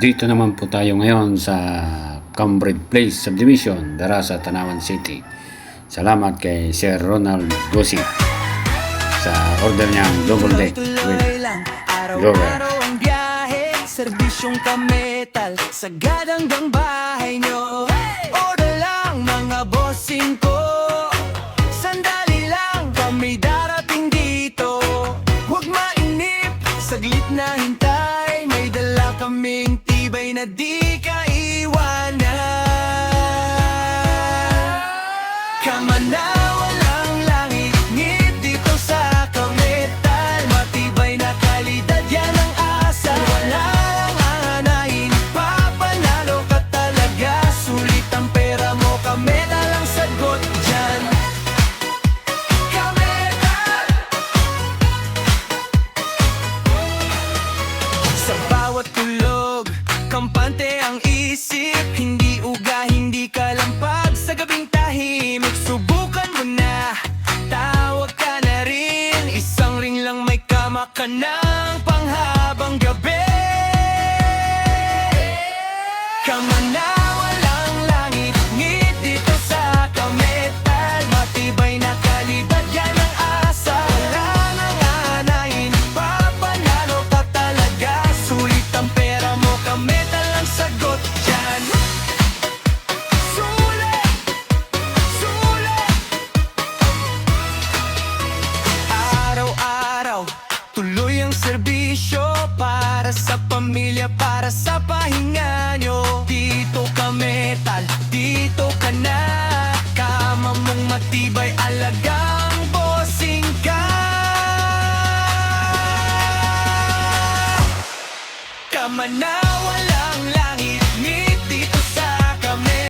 Dito naman po tayo ngayon sa Cambridge Place Subdivision, Darasa, Tanawan City. Salamat kay Sir Ronald Gossi sa order niyang double deck with lower. Ang biyahe, serbisyong kametal, sagad hanggang bahay nyo. Order lang mga bossing ko, sandali lang kami darating dito. Huwag mainip, saglit na hintay, may dala kaming tibay na di ka iwanan. Kamana walang langit, ngit dito sa kametal, matibay na kalidad yan ang asa. Walang anahin, papanalo ka talaga, sulit ang pera mo, kametal ang sagot dyan. Kametal! Sa bawat tulog, kampante ang isip, hindi uga, hindi kalampag, sa gabing tahimik, subukan mo na, tawag ka na rin, isang ring lang may kama ka ng panghabang gabi. Kama na walang langit, ngit dito sa kametal, matibay na kalidad yan ang asa. Wala nang anahin, papanalo ka talaga, sulit ang pera mo, kametal ang sagot dyan. Sulit! Sulit! Araw-araw, tuloy ang serbisyo, para sa pamilya, para sa pahinga nyo. Dito ka metal, dito ka na, kama mong matibay, alagang bossing ka. Kama na walang langit,